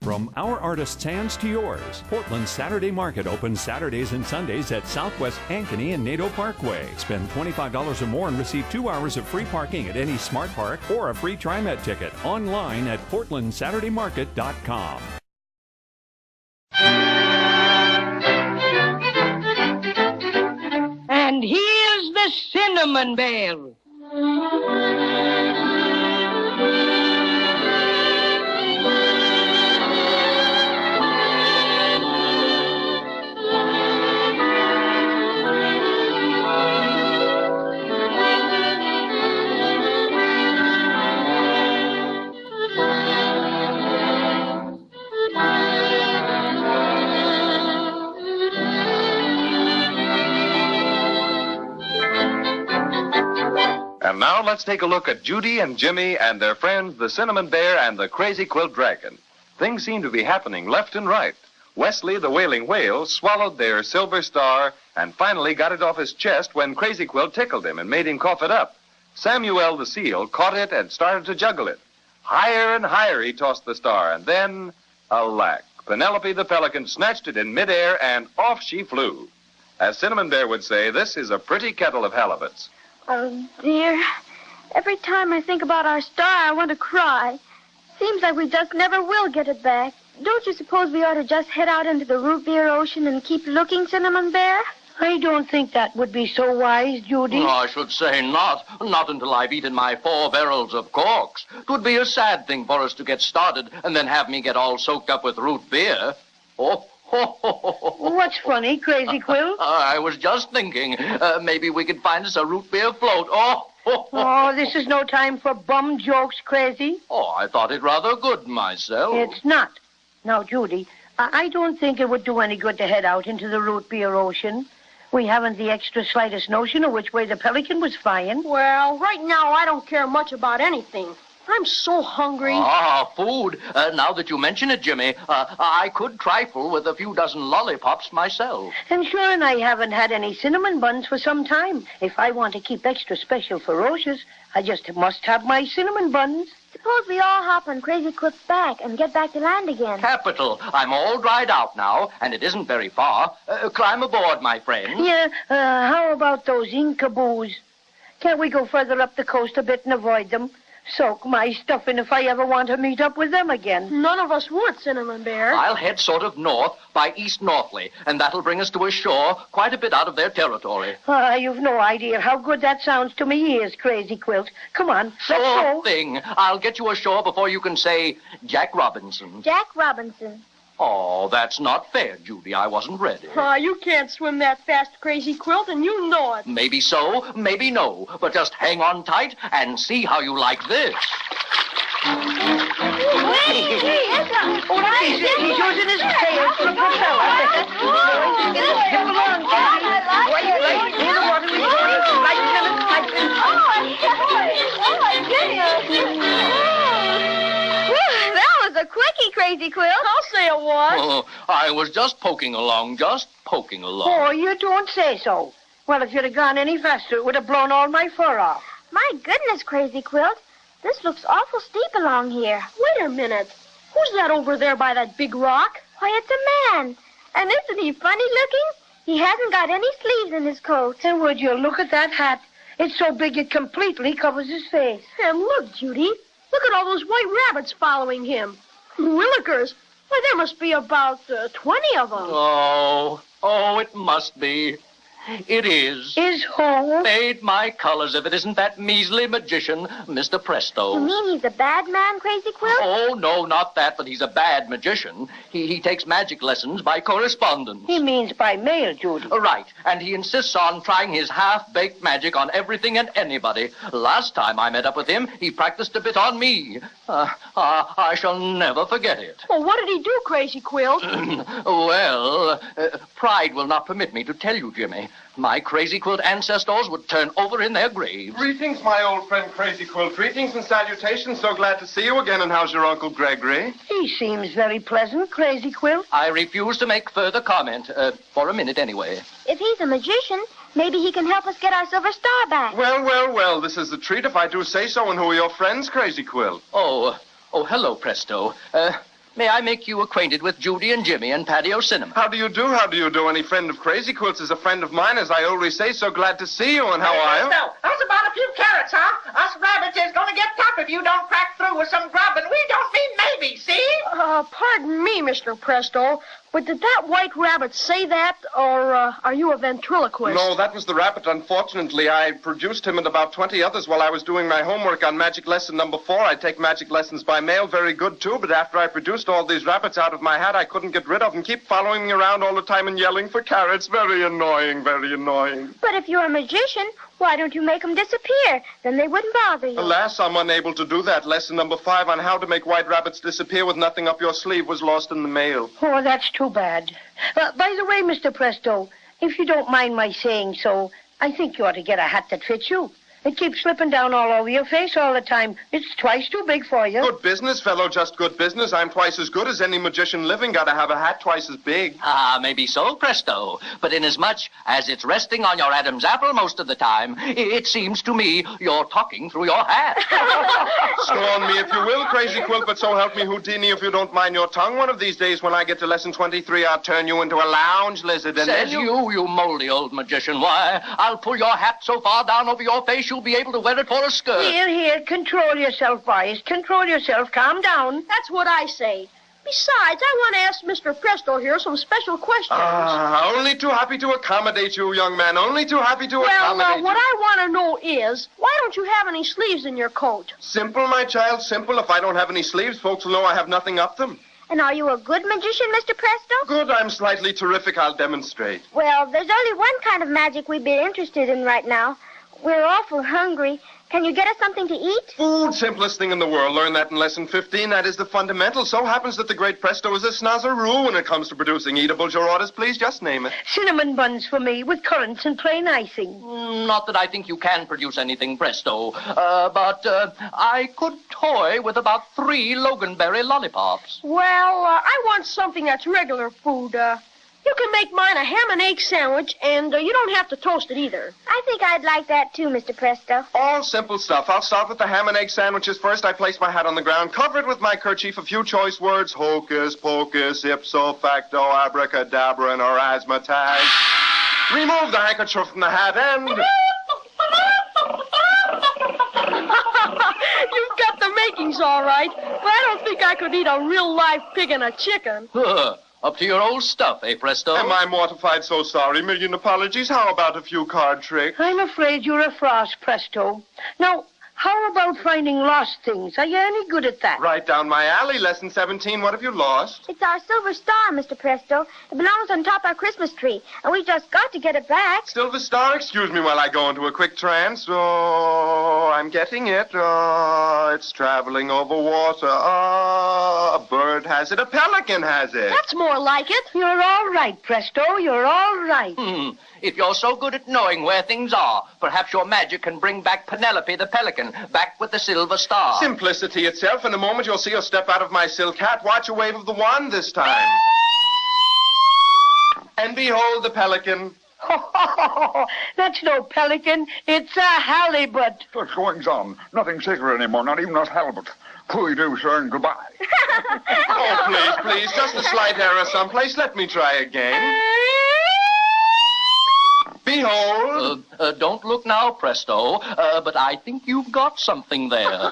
From our artists' hands to yours, Portland's Saturday Market opens Saturdays and Sundays at Southwest Ankeny and Nadeau Parkway. Spend $25 or more and receive 2 hours of free parking at any Smart Park or a free TriMet ticket online at portlandsaturdaymarket.com. And here's the Cinnamon Bear. And now let's take a look at Judy and Jimmy and their friends, the Cinnamon Bear and the Crazy Quilt Dragon. Things seem to be happening left and right. Wesley, the Wailing Whale, swallowed their silver star and finally got it off his chest when Crazy Quilt tickled him and made him cough it up. Samuel the Seal caught it and started to juggle it. Higher and higher he tossed the star, and then, alack, Penelope the Pelican snatched it in midair and off she flew. As Cinnamon Bear would say, this is a pretty kettle of halibuts. Oh, dear. Every time I think about our star, I want to cry. Seems like we just never will get it back. Don't you suppose we ought to just head out into the root beer ocean and keep looking, Cinnamon Bear? I don't think that would be so wise, Judy. Oh, I should say not. Not until I've eaten my 4 barrels of corks. 'Twould be a sad thing for us to get started and then have me get all soaked up with root beer. Oh, What's funny, Crazy Quilt? I was just thinking, maybe we could find us a root beer float. Oh, this is no time for bum jokes, Crazy. Oh, I thought it rather good myself. It's not. Now, Judy, I don't think it would do any good to head out into the root beer ocean. We haven't the extra slightest notion of which way the Pelican was flying. Well, right now I don't care much about anything. I'm so hungry. Ah, food. Now that you mention it, Jimmy, I could trifle with a few dozen lollipops myself. And sure, and I haven't had any cinnamon buns for some time. If I want to keep extra special ferocious, I just must have my cinnamon buns. Suppose we all hop on Crazy Quilt's back and get back to land again. Capital. I'm all dried out now, and it isn't very far. Climb aboard, my friend. Yeah, how about those Incaboos? Can't we go further up the coast a bit and avoid them? Soak my stuffing if I ever want to meet up with them again. None of us would, Cinnamon Bear. I'll head sort of north by east northerly, and that'll bring us to a shore quite a bit out of their territory. You've no idea how good that sounds to me ears, Crazy Quilt. Come on, let's Sure go. thing. I'll get you ashore before you can say Jack Robinson. Jack Robinson. Oh, that's not fair, Judy. I wasn't ready. You can't swim that fast, Crazy Quilt, and you know it. Maybe so, maybe no. But just hang on tight and see how you like this. He's using his tail for a propeller. Hip along, Judy. Why you like in the water with your That was a quickie, Crazy Quilt. I'll say it was. Oh, I was just poking along, Oh, you don't say so. Well, if you'd have gone any faster, it would have blown all my fur off. My goodness, Crazy Quilt. This looks awful steep along here. Wait a minute. Who's that over there by that big rock? Why, it's a man. And isn't he funny looking? He hasn't got any sleeves in his coat. And would you look at that hat? It's so big it completely covers his face. And look, Judy. Look at all those white rabbits following him. Willikers. Why, there must be about 20 of them. Oh, it must be. It is. Is who? Fade my colors if it isn't that measly magician, Mr. Presto. You mean he's a bad man, Crazy Quilt? Oh, no, not that, but he's a bad magician. He takes magic lessons by correspondence. He means by mail, Judy. Right, and he insists on trying his half-baked magic on everything and anybody. Last time I met up with him, he practiced a bit on me. I shall never forget it. Well, what did he do, Crazy Quilt? Well, pride will not permit me to tell you, Jimmy. My Crazy Quilt ancestors would turn over in their graves. Greetings, my old friend Crazy Quilt. Greetings and salutations. So glad to see you again. And how's your Uncle Gregory? He seems very pleasant, Crazy Quilt. I refuse to make further comment, for a minute anyway. If he's a magician, maybe he can help us get our silver star back. Well, this is a treat if I do say so. And who are your friends, Crazy Quilt? Oh, hello, Presto. may I make you acquainted with Judy and Jimmy and Paddy O'Cinnamon? How do you do? How do you do? Any friend of Crazy Quilt's is a friend of mine, as I always say. So glad to see you, and how are you? So, how's about a few carrots, huh? Us rabbits is gonna get tough if you don't crack through with some grub, and we don't mean maybe, see? Pardon me, Mr. Presto, but did that white rabbit say that, or are you a ventriloquist? No, that was the rabbit. Unfortunately, I produced him and about 20 others while I was doing my homework on magic lesson number 4. I take magic lessons by mail, very good too, but after I produced all these rabbits out of my hat, I couldn't get rid of them. Keep following me around all the time and yelling for carrots. Very annoying, very annoying. But if you're a magician, why don't you make them disappear? Then they wouldn't bother you. Alas, I'm unable to do that. Lesson number 5 on how to make white rabbits disappear with nothing up your sleeve was lost in the mail. Oh, that's too bad. By the way, Mr. Presto, if you don't mind my saying so, I think you ought to get a hat that fits you. It keeps slipping down all over your face all the time. It's twice too big for you. Good business, fellow, just good business. I'm twice as good as any magician living. Gotta have a hat twice as big. Ah, maybe so, Presto. But inasmuch as it's resting on your Adam's apple most of the time, it seems to me you're talking through your hat. Scorn me if you will, Crazy Quilt, but so help me Houdini if you don't mind your tongue. One of these days when I get to lesson 23, I'll turn you into a lounge lizard and Says then you moldy old magician. Why, I'll pull your hat so far down over your face you'll be able to wear it for a skirt. Here, control yourself, boys. Control yourself. Calm down. That's what I say. Besides, I want to ask Mr. Presto here some special questions. Only too happy to accommodate you, young man. Only too happy to accommodate what you. I want to know is, why don't you have any sleeves in your coat? Simple, my child, simple. If I don't have any sleeves, folks will know I have nothing up them. And are you a good magician, Mr. Presto? Good, I'm slightly terrific. I'll demonstrate. Well, there's only one kind of magic we'd be interested in right now. We're awful hungry. Can you get us something to eat? Food, simplest thing in the world. Learn that in lesson 15. That is the fundamental. So happens that the great Presto is a snozzeroo when it comes to producing eatables. Your orders, please, just name it. Cinnamon buns for me with currants and plain icing. Not that I think you can produce anything, Presto, but I could toy with about 3 Loganberry lollipops. Well, I want something that's regular food. You can make mine a ham and egg sandwich, and you don't have to toast it either. I think I'd like that too, Mr. Presto. All simple stuff. I'll start with the ham and egg sandwiches first. I place my hat on the ground, cover it with my kerchief, a few choice words, hocus pocus, ipso facto, abracadabra, and razzmatazz. Remove the handkerchief from the hat and... You've got the makings all right, but I don't think I could eat a real live pig and a chicken. Up to your old stuff, eh, Presto? Am I mortified? So sorry. Million apologies. How about a few card tricks? I'm afraid you're a frost, Presto. Now, how about finding lost things? Are you any good at that? Right down my alley. Lesson 17. What have you lost? It's our silver star, Mr. Presto. It belongs on top of our Christmas tree, and we just got to get it back. Silver Star, excuse me while I go into a quick trance. Oh, I'm getting it. Oh, it's traveling over water. Oh, a bird has it. A pelican has it. That's more like it. You're all right, Presto. You're all right. If you're so good at knowing where things are, perhaps your magic can bring back Penelope the pelican, back with the silver star. Simplicity itself. In a moment, you'll see her step out of my silk hat. Watch a wave of the wand this time. And behold the pelican. That's no pelican. It's a halibut. What's going on? Nothing sacred anymore, not even us halibut. Could do, sir, and goodbye. Oh, please, just a slight error someplace. Let me try again. Behold. Don't look now, Presto, but I think you've got something there.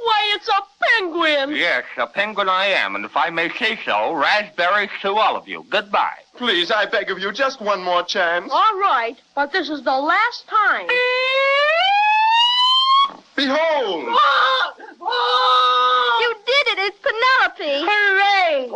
Why, it's a penguin. Yes, a penguin I am, and if I may say so, raspberries to all of you. Goodbye. Please, I beg of you, just one more chance. All right, but this is the last time. Behold! You did it! It's Penelope! Hooray!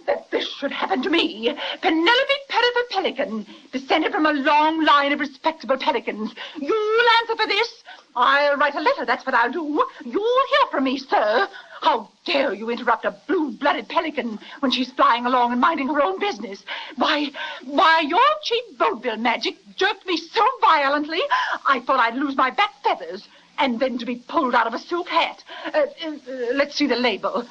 That this should happen to me. Penelope Pettifer Pelican, descended from a long line of respectable pelicans. You'll answer for this. I'll write a letter, that's what I'll do. You'll hear from me, sir. How dare you interrupt a blue-blooded pelican when she's flying along and minding her own business? Why, your cheap vaudeville magic jerked me so violently, I thought I'd lose my back feathers. And then to be pulled out of a silk hat. Let's see the label.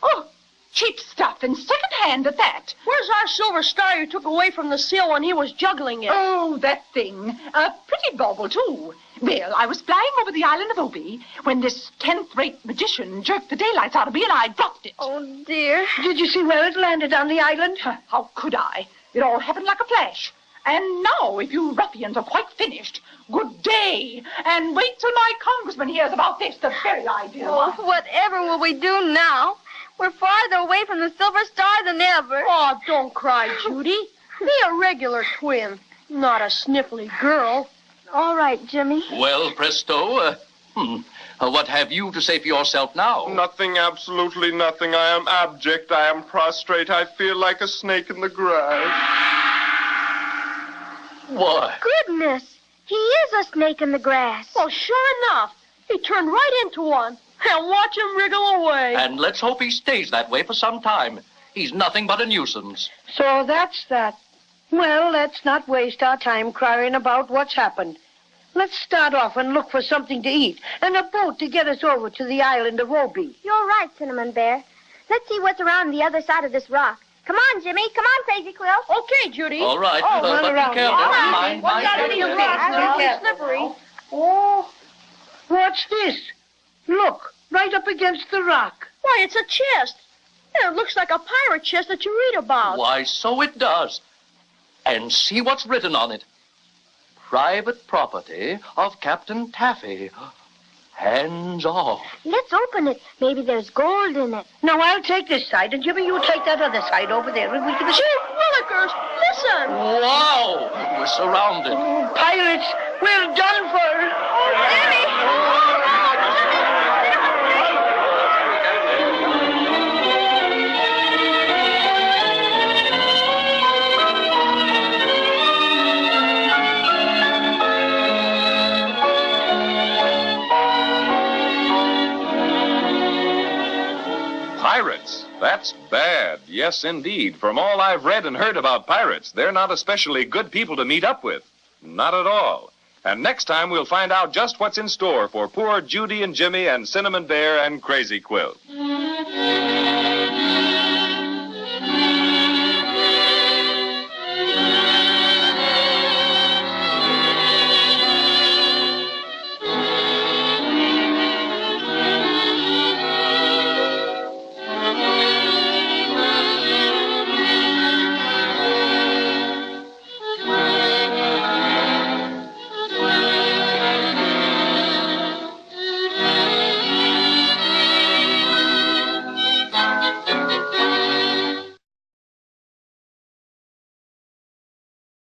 Oh, cheap stuff and second-hand at that. Where's our silver star you took away from the seal when he was juggling it? Oh, that thing. A pretty bauble, too. Well, I was flying over the island of Obi when this 10th-rate magician jerked the daylights out of me and I dropped it. Oh, dear. Did you see where it landed on the island? How could I? It all happened like a flash. And now, if you ruffians are quite finished, good day. And wait till my congressman hears about this, the very idea. Oh, whatever will we do now? We're farther away from the silver star than ever. Oh, don't cry, Judy. Be a regular twin, not a sniffly girl. All right, Jimmy. Well, Presto, what have you to say for yourself now? Nothing, absolutely nothing. I am abject. I am prostrate. I feel like a snake in the grass. What? Goodness, he is a snake in the grass. Well, sure enough. He turned right into one. And watch him wriggle away. And let's hope he stays that way for some time. He's nothing but a nuisance. So that's that. Well, let's not waste our time crying about what's happened. Let's start off and look for something to eat and a boat to get us over to the island of Obi. You're right, Cinnamon Bear. Let's see what's around the other side of this rock. Come on, Jimmy. Come on, Crazy Quill. Okay, Judy. All right, run but around. be careful. All right. Mind Watch out for your rocks. They're slippery. Oh, what's this? Look, right up against the rock. Why, it's a chest. Yeah, it looks like a pirate chest that you read about. Why, so it does. And see what's written on it. Private property of Captain Taffy. Hands off. Let's open it. Maybe there's gold in it. Now, I'll take this side, and Jimmy, you take that other side over there. We can... Chief Willikers, listen. Wow! We're surrounded. Pirates, we're done for. Oh, Jimmy! Pirates. That's bad. Yes, indeed. From all I've read and heard about pirates, they're not especially good people to meet up with. Not at all. And next time we'll find out just what's in store for poor Judy and Jimmy and Cinnamon Bear and Crazy Quilt.